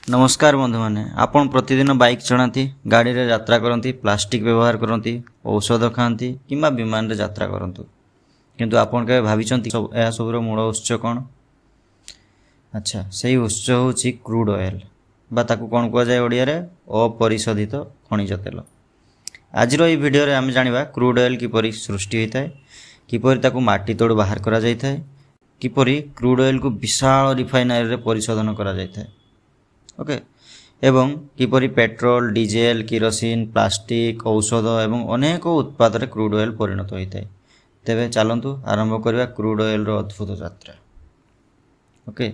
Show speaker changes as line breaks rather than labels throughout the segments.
नमस्कार बंधु मैंने आपण प्रतिदिन बाइक चलाती गाड़ी रे यात्रा करती प्लास्टिक व्यवहार करती औषध खाती कि विमान रे यात्रा करतु किंतु आपण के भावी सबूर मूल उत्स कौन। अच्छा से उत्स हूँ क्रूड ऑयल बा ताकू कौन कहुए ओडिया रे अपरिशोधित खनिज तेल। आज भिडियो आम जाना क्रूड ऑयल किपरि सृष्टि होता है, किपरि ताकू माटी तोड़ बाहर करा जाता है, किपरि क्रूड ऑयल को विशाल रिफाइनरी रे परिशोधन करा जाता है। ओके एवं किपरि पेट्रोल डीजेल किरोसिन प्लास्टिक औषध एवं अनेक उत्पाद रे क्रूड ऑयल परिणत होता है। तेबे चलतु आरंभ करवा क्रूड ऑयल रो अद्भुत यात्रा। ओके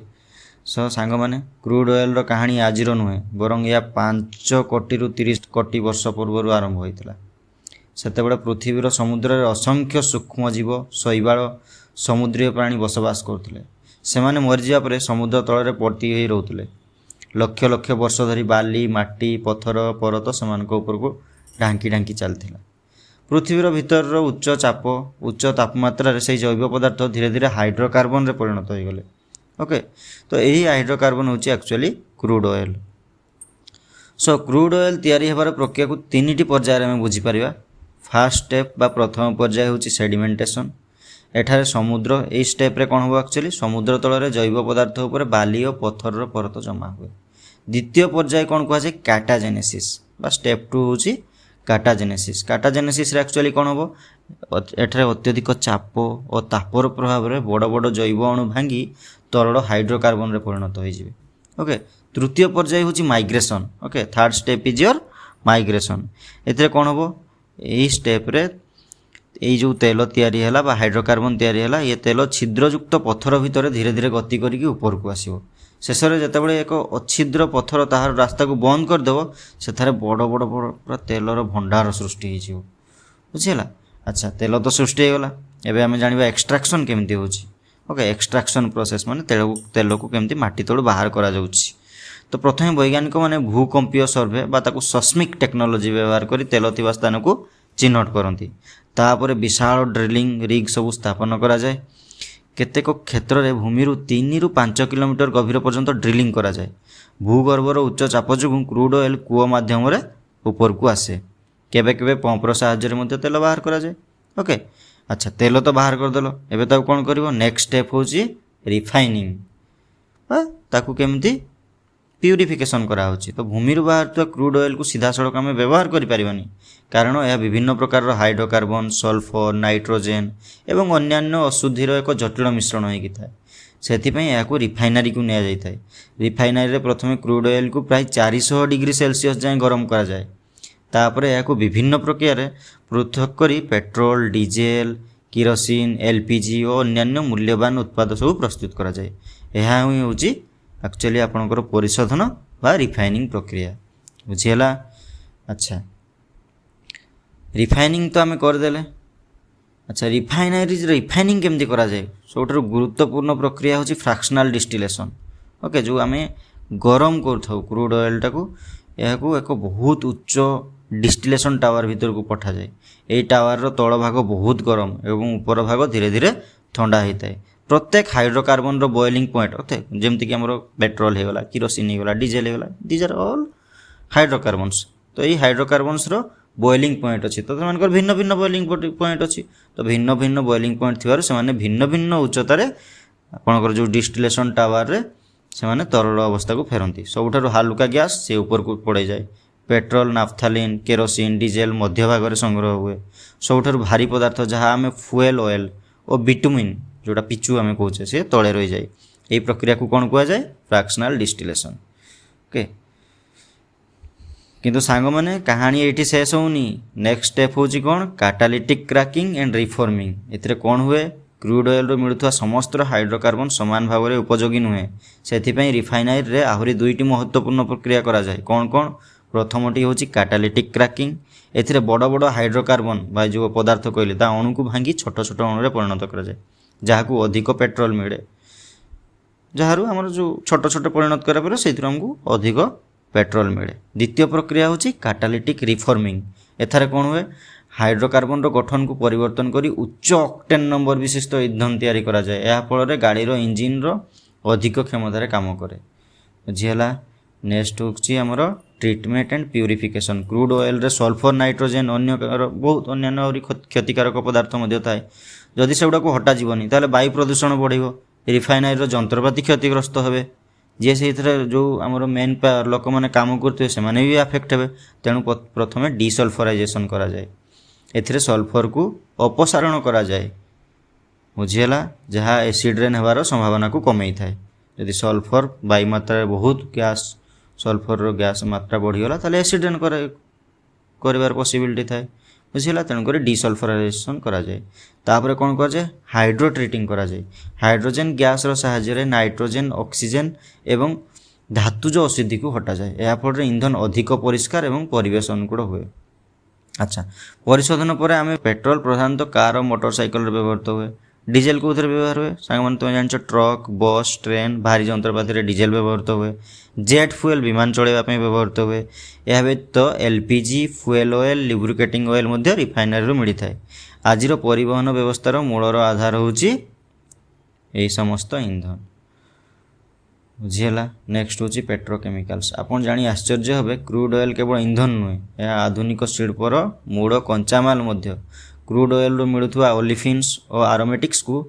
सो सांग माने क्रूड ऑयल रो कहानी आज नुहे बरं या 5 कोटी रु 30 कोटी वर्ष पूर्व आरंभ होता। सेतेबेले पृथ्वीर समुद्र रे असंख्य सूक्ष्म जीव शैवाल समुद्रीय प्राणी बसवास करते। सेमाने मरीजा परे समुद्र तल रे पड़ती होई रहउतले। लक्ष लक्ष वर्ष धरी बाली माटी पत्थर परत सेमानक ऊपर को ढांकी ढांकी चलता। पृथ्वीर भीतर उच्च चाप उच्च तापमात्रा से जैव पदार्थ धीरे धीरे हाइड्रोकार्बन रे परिणत हो गले। ओके तो यही हाइड्रोकार्बन हूँ एक्चुअली क्रूड ऑयल। सो क्रूड ऑयल तैयारी होबार प्रक्रिया को 3टी पर्याय में बुझीपर। फास्ट स्टेप बा प्रथम पर्याय हूँ सेडिमेंटेशन। एठारे समुद्र ये स्टेप रे कौन हो एक्चुअली समुद्र तल रे जैव पदार्थ उपर बाली और पत्थर परत जमा हुए। द्वितीय पर्याय कौन कहुए कैटाजेनेसिस बा स्टेप 2 हूँ कैटाजेनेसिस। कैटाजेनेसिस रे एक्चुअली कौन हम एठारे अत्यधिक चाप और तापर प्रभाव में बड़ बड़ जैव अणु भांगी तरल हाइड्रोकार्बन रे परिणत हो जाए। ओके तृतीय पर्याय हूँ migration. Okay third step is your migration. एथिरे कौन हम यही स्टेप रे यही जो तेल तैयारी है बा हाइड्रोकार्बन तैयारी है ये तेल छिद्रयुक्त पत्थर भितर धीरे धीरे गति करके ऊपर को आसो। शेष में जितेबाला एक अच्छिद्र पत्थर तार रास्ता को बंद करदेव से बड़ बड़ बड़ पूरा तेलर भंडार सृष्टि हो बुझीगला। अच्छा तेल तो सृष्टि होगा एवं आम जाना एक्सट्राक्शन केमती हो। ओके एक्सट्राक्शन प्रोसेस माने तेल को केमती माटी तलू बाहर करा जाउछि। तो प्रथम वैज्ञानिक माने भूकंपीय सर्वे बा ताकू सस्मिक टेक्नोलोजी व्यवहार करी तेल थिबा स्थान को चिन्हट करती। तापर विशाल ड्रिलिंग रिग सब स्थापन करा जाए। केतेक क्षेत्र में भूमि 3 रु 5 किलोमीटर गभीर पर्यंत ड्रिलिंग करा जाए। भूगर्भर उच्च चाप जो क्रूड ऑयल कूओ माध्यम ऊपर को आसे। केबे केबे पंपर साहाय्य तेल बाहर करा जाए। ओके अच्छा तेल तो बाहर करदेल एबे ताकू कौन करिवो नेक्स्ट स्टेप हूँ रिफाइनिंग ताकू केमती प्यूरिफिकेशन करा होची। तो भूमि बाहर क्रूड ऑयल को सीधा सड़क आम व्यवहार करें कारण यह विभिन्न प्रकार हाइड्रोकार्बन सल्फर नाइट्रोजेन एवं अन्यान्य अशुद्धिर एक जटिल मिश्रण होता है। से रिफाइनारी को निया जाए। रिफाइनारी प्रथम क्रूड ऑयल को प्राय 400 डिग्री सेल्सियस जाए गरम करा जाए। तापर यह विभिन्न प्रक्रिया पृथक करी पेट्रोल डीजेल किरोसिन एलपीजी और अन्यान्य मूल्यवान उत्पाद सब प्रस्तुत करा जाए। यह हूँ एक्चुअली आपणकर परिशोधन बा रिफाइनिंग प्रक्रिया बुझीगला। अच्छा रिफाइनिंग तो आम करदेले। अच्छा रिफाइनिंग केमती करा जाए सब गुरुत्वपूर्ण प्रक्रिया हूँ फ्रैक्शनल डिस्टिलेशन। ओके जो आम गरम कर क्रूड ऑयल टाको यह एक बहुत उच्च डिस्टिलेशन टावर भीतर को पठा जाए। यही टावर तल भाग बहुत गरम एवं ऊपर भाग धीरे धीरे ठंडा होता है। प्रत्येक हाइड्रोकार्बन रो बॉइलिंग पॉइंट ओके जमती कि आमर पेट्रोल होगला किरोसिन होगला डीजेल होगला दीज आर ऑल हाइड्रोकार्बन्स। तो ये हाइड्रोकार्बन्स रो बॉइलिंग पॉइंट अच्छी तो सेमानकर भिन्न भिन्न बॉइलिंग पॉइंट अच्छी। तो भिन्न भिन्न बॉइलिंग पॉइंट थी से भिन्न भिन्न उच्चतार आपणकर जो डिस्टिलेशन टावर रे से तरल अवस्था को फेरती। सबुठारु हालुका गैस से ऊपर को पड़े जाए। पेट्रोल नाफ्थालीन केरोसिन डीजेल मध्य भाग संग्रह हुए। सबुठारु भारी पदार्थ जहाँ आम फुएल ऑयल और बिटुमिन जोटा पिचु आम कहे सी तले रही जाए। यही प्रक्रिया को कौन कहुए फ्रैक्शनल डिस्टिलेशन। ओके किंतु सांग माने कहानी ये शेष होनी। नेक्स्ट स्टेप हूँ कौन कैटालिटिक क्रैकिंग एंड रिफॉर्मिंग। एथिरे कौन हुए क्रूड ऑयल रो मिलुवा समस्त हाइड्रोकार्बन समान भाव में उपयोगी नुहे से रिफाइनारी रे आहरी 2टी महत्वपूर्ण प्रक्रिया करा जाए। कौन कौन प्रथमटी हूँ कैटालिटिक क्रैकिंग। एथिरे बड़ बड़ हाइड्रोकार्बन बा जो पदार्थ कहले ता अणु को भांगी छोट छोट अणु परिणत करा जाए जहाँ को अधिक पेट्रोल मिले। जहाँ आमर जो छोट छोट परिणत करापर से आमको अधिक पेट्रोल मिले। द्वितीय प्रक्रिया हूँ कैटालिटिक रिफॉर्मिंग। एथारे कौन हुए हाइड्रोकार्बन गठन को परिवर्तन करी उच्च ऑक्टेन नंबर विशिष्ट ईंधन तैयारी करा जाए। यह फल गाड़ी इंजिन रो अधिक क्षमतार काम करे बुझीगला। नेक्स्ट होची हमरो treatment and purification. Crude oil रे सल्फर नाइट्रोजेन अन्य बहुत अन्य क्षतिकारक पदार्थ मध्य थाए। जदि सेगुड़ा को हटा जीवनी ताले वायु प्रदूषण बढ़िबो, रिफाइनरी जंत्रपाति क्षतिग्रस्त हेबे, जे से जो आमर मेन पावर लोक मैंने काम करते से भी आफेक्ट हेबे। तेणु प्रथमे डिसल्फराइजेशन करा जाए, एथिरे सल्फर को अपसारण करा जाए, बुझीगला, जहाँ एसिड रेन हेबार संभावना को कमई थाए। यदि सल्फर वायु मात्रा बहुत गैस सल्फर गैस मात्रा बढ़ीगला ताले एसिड रेन कर पॉसिबिलिटी थाए, बुझीगला। तेणुक डिसल्फराइजेशन करा जाए। तापर कौन कर जाए, हाइड्रो ट्रीटिंग करा जाए। हाइड्रोजेन गैस साहाय्य नाइट्रोजेन ऑक्सीजन एवं धातुज अशुद्धि को हटा जाए। या फल इंधन अधिक परिष्कार एवं परिवेश अनुकूल हुए। अच्छा, परिशोधन पर आम पेट्रोल प्रधानतः कार और मोटरसाइकल व्यवहृत हुए। डीजेल को व्यवहार हुए सांग तुम जान, ट्रक बस ट्रेन भारी जंत्रपाति डीजेल व्यवहृत हुए। जेट फ्यूएल विमान चलैवाई व्यवहृत हुए। यह व्यतीत LPG fuel oil lubricating oil refinery मिली थाए। आज परिवहन व्यवस्थार मूलर आधार होची यही समस्त इंधन, बुझीगला। नेक्स्ट होची पेट्रोकेमिकल्स। आपन जानी आश्चर्य हेबे, क्रूड ऑयल केवल इंधन नुहे, यह आधुनिक शिल्पर मूल कंचामाल मध्य। क्रूड ऑयल रू मिलुथुवा ओलिफिन्स और आरोमेटिक्स को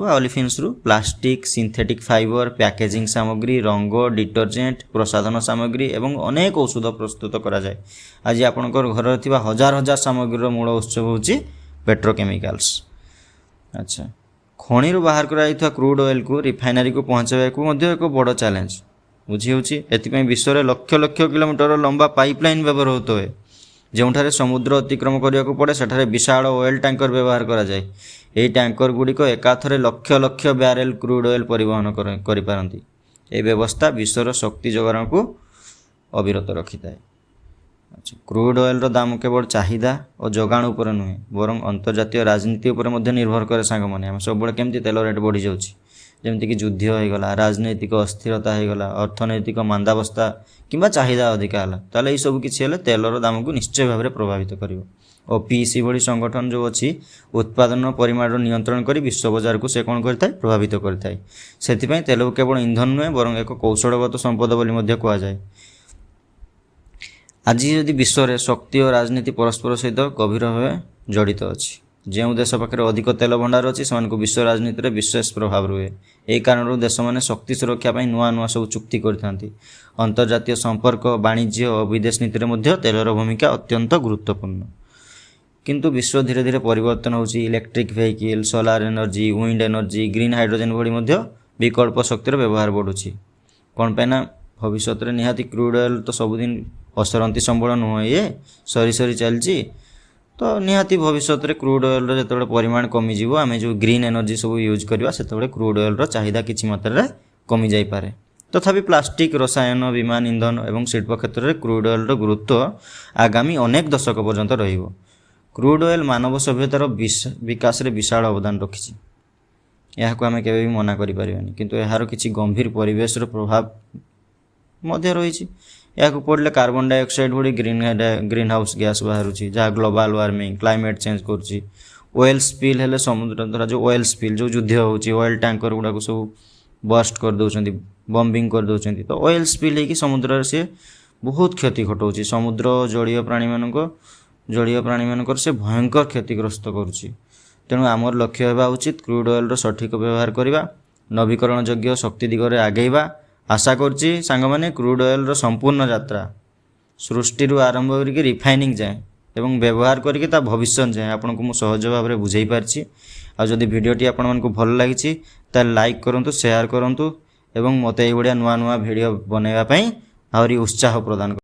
ओलिफिन्स रू प्लास्टिक सिंथेटिक फाइबर पैकेजिंग सामग्री रंग डिटर्जेंट प्रसाधन सामग्री एवं अनेक औषध प्रस्तुत करा जाए। आज आपणकर घर थिबा हजार हजार सामग्री मूल उत्स होची पेट्रोकेमिकल्स। अच्छा, खणी बाहर कर क्रूड ऑयल को रिफाइनरी को पहुँचाइबा को एक बड़ चैलेंज, बुझी होची। एथिपई विश्व में लक्ष लक्ष किलोमीटर लंबा पाइपलाइन व्यवहृत हुए, जोठारे समुद्र अतिक्रम करने को पड़े सेठारे विशाल ऑयल टैंकर व्यवहार करा जाए। यही टैंकर गुड़िक एकाथरे लक्ष लक्ष ब्यारेल क्रूड ऑयल परिवहन करिपारंती। यह व्यवस्था विश्वर शक्ति जोगाण को अविरत रखी थाए। अच्छा, क्रूड ऑयल दाम केवल चाहिदा और जोगाण उपर नुहे बरं अंतर्जातीय राजनीति उपर मध्य निर्भर करे। सांग मैंने आम सब केमती तेल रेट बढ़ी जाऊँगी, जमीक युद्ध होगला, राजनैतिक अस्थिरता होगला, अर्थनैतिक मांदावस्था किंबा चाहिदा अधिका है, ताले ये सब किसी तेलर दाम को निश्चय भाव में प्रभावित कर। ओपीईसी भली संगठन जो अच्छी उत्पादन परिमाण नियंत्रण कर विश्व बजार को से कौन करता है, प्रभावित करता है। से तेल केवल इंधन नुहे बरं एक कौशलगत संपद बोली कहुए। आज जदि विश्व में शक्ति और राजनीति परस्पर सहित गभीर भाव जड़ित अच्छी। जो देश पाखे अधिक तेल भंडार अच्छी से विश्व राजनीति में विशेष प्रभाव रुहे। यही कारण देश मैंने शक्ति सुरक्षा नुआ नुआ सब चुक्ति करथांती। अंतर्जातीय संपर्क वाणिज्य और विदेश नीति में तेलर भूमिका अत्यंत गुरुत्वपूर्ण। किंतु विश्व धीरे धीरे परिवर्तन होची। Electric vehicle, solar energy, wind energy, green hydrogen भली विकल्प शक्तिर व्यवहार बढ़ुची। कौन पे ना भविष्य में निहाती क्रूड ऑयल तो सबुदिन असरंती संबल नुहे, ये सरी सरी चलती। तो निहाती भविष्य में क्रूड ऑयल जो परिमाण कमिज आम जो ग्रीन एनर्जी सब यूज करवा से क्रूड ऑयल चाहिदा किसी मात्रा कमी जापे। तथापि प्लास्टिक रसायन विमान इंधन और शिल्प क्षेत्र में क्रूड ऑयल गुरुत्व आगामी अनेक दशक पर्यंत रहिबो। क्रूड ऑयल मानव सभ्यतार विकास में विशाल अवदान रखी। यह आम के मना करें, किंतु यार किसी गंभीर परिवेश प्रभाव मध्य रही। या पड़े कार्बन डाइऑक्साइड भली ग्रीन हाउस गैस बाहर जहाँ ग्लोबल वार्मिंग क्लाइमेट चेंज कर। ऑयल स्पिल हेले समुद्र द्वारा जो ऑयल स्पिल जो युद्ध होची, ऑयल टैंकर गुड़ाक सब बस्ट कर दौरान बम्बिंग कर दौरान। तो ऑयल स्पिल होगी समुद्र से बहुत क्षति घटाऊँ। समुद्र जलीय प्राणी मानक से भयंकर क्षतिग्रस्त करुच्ची। तेणु आमर लक्ष्य होगा उचित क्रूड ऑयल सठिक व्यवहार करवा, नवीकरण योग्य शक्ति दिगरे आगेवा। आशा करुच्ची सांग माने क्रूड ऑयल संपूर्ण यात्रा सृष्टि आरंभ करके रिफाइनिंग जाए एवं व्यवहार करके भविष्य जाए आपन को सहज भाव में बुझाई पारछि। आ जदि वीडियोटी आपण मानकु भल लागिछि ताले लाइक करंतु, शेयर करंतु एवं मते एई बढिया नुआ नुआ वीडियो बनैबा पई आहुरी उत्साह प्रदान